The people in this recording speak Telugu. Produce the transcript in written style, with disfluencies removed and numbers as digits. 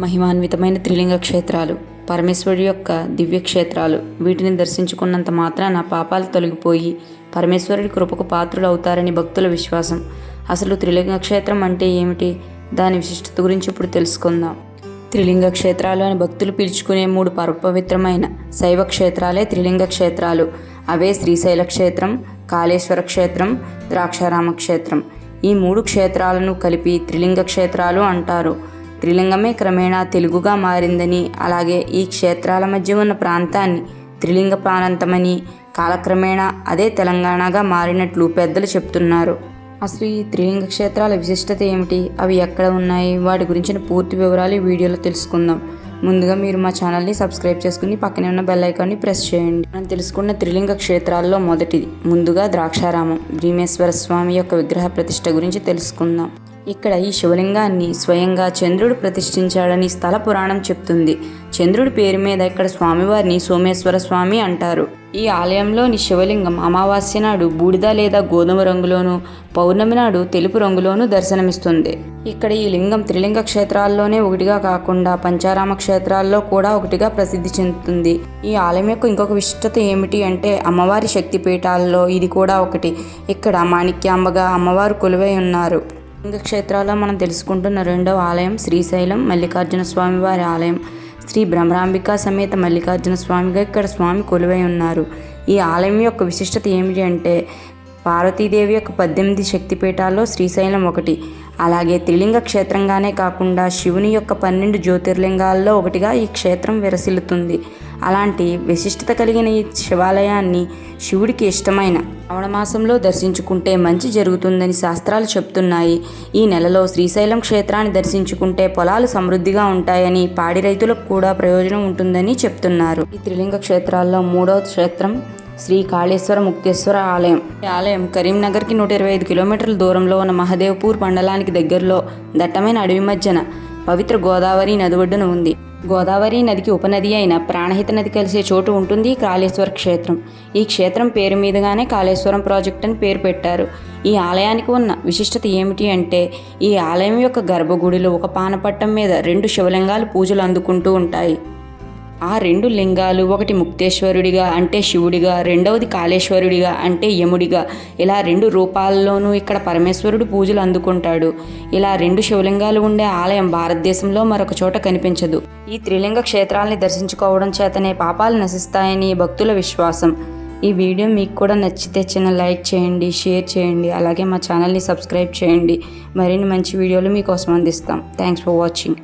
మహిమాన్వితమైన త్రిలింగ క్షేత్రాలు, పరమేశ్వరుడి యొక్క దివ్య క్షేత్రాలు. వీటిని దర్శించుకున్నంత మాత్రాన పాపాలు తొలగిపోయి పరమేశ్వరుడి కృపకు పాత్రులు అవుతారని భక్తుల విశ్వాసం. అసలు త్రిలింగ క్షేత్రం అంటే ఏమిటి, దాని విశిష్టత గురించి ఇప్పుడు తెలుసుకుందాం. త్రిలింగ క్షేత్రాలు అని భక్తులు పిలుచుకునే 3 పవిత్రమైన శైవ క్షేత్రాలే త్రిలింగ క్షేత్రాలు. అవే శ్రీశైల క్షేత్రం, కాళేశ్వర క్షేత్రం, ద్రాక్షారామ క్షేత్రం. ఈ 3 క్షేత్రాలను కలిపి త్రిలింగ క్షేత్రాలు అంటారు. త్రిలింగమే క్రమేణా తెలుగుగా మారిందని, అలాగే ఈ క్షేత్రాల మధ్య ఉన్న ప్రాంతాన్ని త్రిలింగ ప్రాంతమని, కాలక్రమేణా అదే తెలంగాణగా మారినట్లు పెద్దలు చెప్తున్నారు. అసలు ఈ త్రిలింగ క్షేత్రాల విశిష్టత ఏమిటి, అవి ఎక్కడ ఉన్నాయి, వాటి గురించిన పూర్తి వివరాలు ఈ వీడియోలో తెలుసుకుందాం. ముందుగా మీరు మా ఛానల్ని సబ్స్క్రైబ్ చేసుకుని పక్కనే ఉన్న బెల్ ఐకాన్ని ప్రెస్ చేయండి. మనం తెలుసుకున్న త్రిలింగ క్షేత్రాల్లో మొదటిది ముందుగా ద్రాక్షారామం. భీమేశ్వర స్వామి యొక్క విగ్రహ ప్రతిష్ఠ గురించి తెలుసుకుందాం. ఇక్కడ ఈ శివలింగాన్ని స్వయంగా చంద్రుడు ప్రతిష్ఠించాడని స్థల పురాణం చెప్తుంది. చంద్రుడి పేరు మీద ఇక్కడ స్వామివారిని సోమేశ్వర స్వామి అంటారు. ఈ ఆలయంలోని శివలింగం అమావాస్య నాడు బూడిద లేదా గోధుమ రంగులోను, పౌర్ణమి నాడు తెలుపు రంగులోను దర్శనమిస్తుంది. ఇక్కడ ఈ లింగం త్రిలింగ క్షేత్రాల్లోనే ఒకటిగా కాకుండా పంచారామ క్షేత్రాల్లో కూడా ఒకటిగా ప్రసిద్ధి చెందుతుంది. ఈ ఆలయం యొక్క ఇంకొక విశిష్టత ఏమిటి అంటే అమ్మవారి శక్తి పీఠాల్లో ఇది కూడా ఒకటి. ఇక్కడ మాణిక్యాంబగా అమ్మవారు కొలువై ఉన్నారు. లింగ క్షేత్రాల్లో మనం తెలుసుకుంటున్న రెండవ ఆలయం శ్రీశైలం మల్లికార్జున స్వామి వారి ఆలయం. శ్రీ భ్రమరాంబిక సమేత మల్లికార్జున స్వామిగా ఇక్కడ స్వామి కొలువై ఉన్నారు. ఈ ఆలయం యొక్క విశిష్టత ఏమిటి అంటే పార్వతీదేవి యొక్క 18 శక్తిపీఠాల్లో శ్రీశైలం ఒకటి. అలాగే త్రిలింగ క్షేత్రంగానే కాకుండా శివుని యొక్క 12 జ్యోతిర్లింగాల్లో ఒకటిగా ఈ క్షేత్రం విరసిల్లుతుంది. అలాంటి విశిష్టత కలిగిన ఈ శివాలయాన్ని శివుడికి ఇష్టమైన శ్రావణ మాసంలో దర్శించుకుంటే మంచి జరుగుతుందని శాస్త్రాలు చెప్తున్నాయి. ఈ నెలలో శ్రీశైలం క్షేత్రాన్ని దర్శించుకుంటే పొలాలు సమృద్ధిగా ఉంటాయని, పాడి రైతులకు కూడా ప్రయోజనం ఉంటుందని చెప్తున్నారు. ఈ త్రిలింగ క్షేత్రాల్లో 3వ క్షేత్రం శ్రీ కాళేశ్వర ముక్తేశ్వర ఆలయం. ఈ ఆలయం కరీంనగర్కి 125 కిలోమీటర్ల దూరంలో ఉన్న మహదేవ్పూర్ మండలానికి దగ్గరలో దట్టమైన అడవి మధ్యన పవిత్ర గోదావరి నది ఒడ్డున ఉంది. గోదావరి నదికి ఉపనది అయిన ప్రాణహిత నది కలిసే చోటు ఉంటుంది కాళేశ్వర క్షేత్రం. ఈ క్షేత్రం పేరు మీదుగానే కాళేశ్వరం ప్రాజెక్ట్ అని పేరు పెట్టారు. ఈ ఆలయానికి ఉన్న విశిష్టత ఏమిటి అంటే ఈ ఆలయం యొక్క గర్భగుడిలో ఒక పానపట్టం మీద 2 శివలింగాలు పూజలు అందుకుంటూ ఉంటాయి. ఆ 2 లింగాలు ఒకటి ముక్తేశ్వరుడిగా అంటే శివుడిగా, రెండవది కాళేశ్వరుడిగా అంటే యముడిగా, ఇలా 2 రూపాల్లోనూ ఇక్కడ పరమేశ్వరుడు పూజలు అందుకుంటాడు. ఇలా 2 శివలింగాలు ఉండే ఆలయం భారతదేశంలో మరొక చోట కనిపించదు. ఈ త్రిలింగ క్షేత్రాల్ని దర్శించుకోవడం చేతనే పాపాలు నశిస్తాయని భక్తుల విశ్వాసం. ఈ వీడియో మీకు కూడా నచ్చితే చిన్న లైక్ చేయండి, షేర్ చేయండి, అలాగే మా ఛానల్ని సబ్స్క్రైబ్ చేయండి. మరిన్ని మంచి వీడియోలు మీకోసం అందిస్తాం. Thanks for watching.